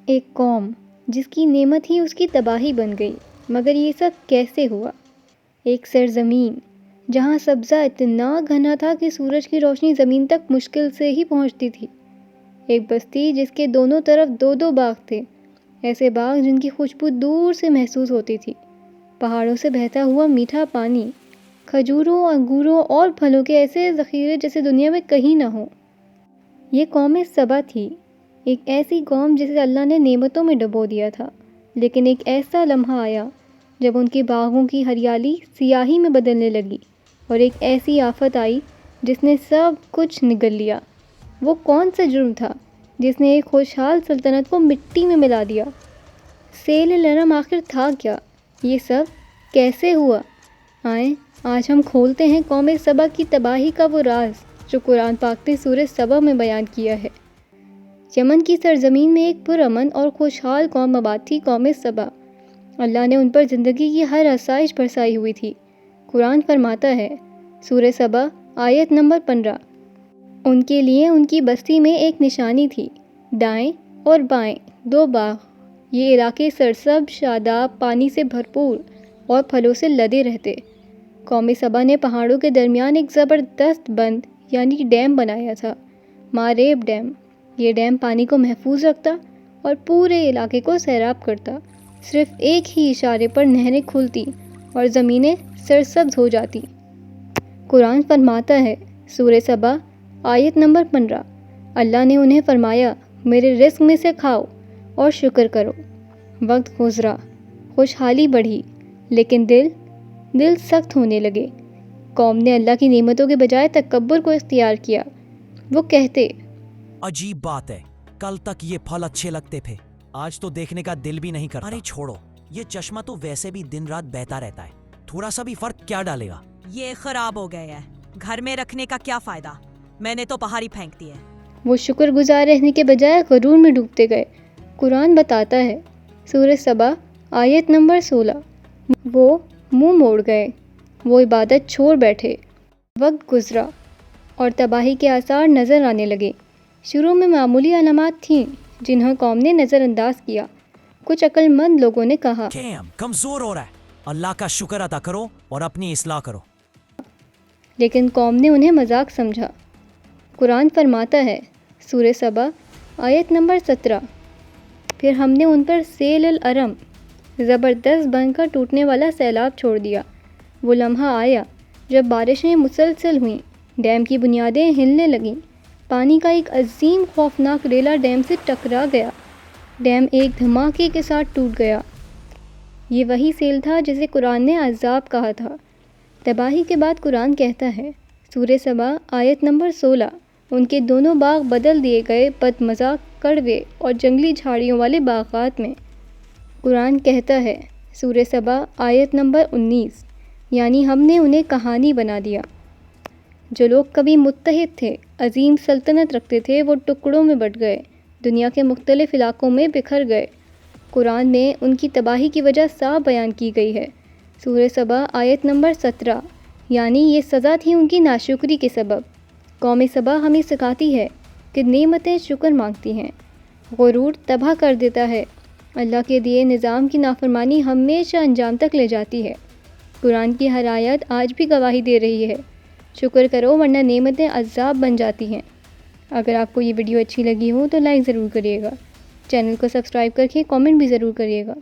ایک قوم جس کی نعمت ہی اس کی تباہی بن گئی، مگر یہ سب کیسے ہوا؟ ایک سرزمین جہاں سبزہ اتنا گھنا تھا کہ سورج کی روشنی زمین تک مشکل سے ہی پہنچتی تھی۔ ایک بستی جس کے دونوں طرف دو دو باغ تھے، ایسے باغ جن کی خوشبو دور سے محسوس ہوتی تھی۔ پہاڑوں سے بہتا ہوا میٹھا پانی، کھجوروں، انگوروں اور پھلوں کے ایسے ذخیرے جیسے دنیا میں کہیں نہ ہوں۔ یہ قوم سبا تھی، ایک ایسی قوم جسے اللہ نے نعمتوں میں ڈبو دیا تھا، لیکن ایک ایسا لمحہ آیا جب ان کے باغوں کی ہریالی سیاہی میں بدلنے لگی، اور ایک ایسی آفت آئی جس نے سب کچھ نگل لیا۔ وہ کون سا جرم تھا جس نے ایک خوشحال سلطنت کو مٹی میں ملا دیا؟ سیل العرم آخر تھا کیا؟ یہ سب کیسے ہوا؟ آئیں آج ہم کھولتے ہیں قوم سبا کی تباہی کا وہ راز جو قرآن پاک نے سورہ سبا میں بیان کیا ہے۔ یمن کی سرزمین میں ایک پرامن اور خوشحال قوم آباد تھی، قوم سبا۔ اللہ نے ان پر زندگی کی ہر آسائش برسائی ہوئی تھی۔ قرآن فرماتا ہے، سورہ سبا آیت نمبر 15، ان کے لیے ان کی بستی میں ایک نشانی تھی، دائیں اور بائیں دو باغ، یہ علاقے سرسبز، شاداب، پانی سے بھرپور اور پھلوں سے لدے رہتے۔ قوم سبا نے پہاڑوں کے درمیان ایک زبردست بند یعنی ڈیم بنایا تھا، ماریب ڈیم۔ یہ ڈیم پانی کو محفوظ رکھتا اور پورے علاقے کو سیراب کرتا۔ صرف ایک ہی اشارے پر نہریں کھلتی اور زمینیں سرسبز ہو جاتی۔ قرآن فرماتا ہے، سورہ سبا آیت نمبر 15، اللہ نے انہیں فرمایا، میرے رزق میں سے کھاؤ اور شکر کرو۔ وقت گزرا، خوشحالی بڑھی، لیکن دل سخت ہونے لگے۔ قوم نے اللہ کی نعمتوں کے بجائے تکبر کو اختیار کیا۔ وہ کہتے، عجیب بات ہے، کل تک یہ پھل اچھے لگتے تھے، آج تو دیکھنے کا دل بھی نہیں کرتا۔ ارے چھوڑو، یہ چشمہ تو ویسے بھی دن رات بہتا رہتا ہے، تھوڑا سا بھی فرق کیا ڈالے گا؟ یہ خراب ہو گیا ہے، گھر میں رکھنے کا کیا فائدہ، میں نے تو باہر ہی پھینک دی ہے۔ وہ شکر گزار رہنے کے بجائے غرور میں ڈوبتے گئے۔ قرآن بتاتا ہے، سورہ سبا آیت نمبر 16، وہ منہ موڑ گئے، وہ عبادت چھوڑ بیٹھے۔ وقت گزرا اور تباہی کے آثار نظر آنے لگے۔ شروع میں معمولی علامات تھیں جنہیں قوم نے نظر انداز کیا۔ کچھ عقل مند لوگوں نے کہا، کمزور ہو رہا ہے، اللہ کا شکر ادا کرو اور اپنی اصلاح کرو۔ لیکن قوم نے انہیں مذاق سمجھا۔ قرآن فرماتا ہے، سورہ سبا آیت نمبر 17، پھر ہم نے ان پر سیل العرم، زبردست بن کر ٹوٹنے والا سیلاب چھوڑ دیا۔ وہ لمحہ آیا جب بارشیں مسلسل ہوئیں، ڈیم کی بنیادیں ہلنے لگیں، پانی کا ایک عظیم خوفناک ریلا ڈیم سے ٹکرا گیا، ڈیم ایک دھماکے کے ساتھ ٹوٹ گیا۔ یہ وہی سیل تھا جسے قرآن نے عذاب کہا تھا۔ تباہی کے بعد قرآن کہتا ہے، سورہ سبا آیت نمبر 16، ان کے دونوں باغ بدل دیے گئے بد مزاق، کڑوے اور جنگلی جھاڑیوں والے باغات میں۔ قرآن کہتا ہے، سورہ سبا آیت نمبر 19، یعنی ہم نے انہیں کہانی بنا دیا۔ جو لوگ کبھی متحد تھے، عظیم سلطنت رکھتے تھے، وہ ٹکڑوں میں بٹ گئے، دنیا کے مختلف علاقوں میں بکھر گئے۔ قرآن میں ان کی تباہی کی وجہ صاف بیان کی گئی ہے، سورہ سبا آیت نمبر 17، یعنی یہ سزا تھی ان کی ناشکری کے سبب۔ قوم سبا ہمیں سکھاتی ہے کہ نعمتیں شکر مانگتی ہیں، غرور تباہ کر دیتا ہے، اللہ کے دیے نظام کی نافرمانی ہمیشہ انجام تک لے جاتی ہے۔ قرآن کی ہر آیت آج بھی گواہی دے رہی ہے، شکر کرو ورنہ نعمتیں عذاب بن جاتی ہیں۔ اگر آپ کو یہ ویڈیو اچھی لگی ہو تو لائک ضرور کریے گا، چینل کو سبسکرائب کر کے کامنٹ بھی ضرور کریے گا۔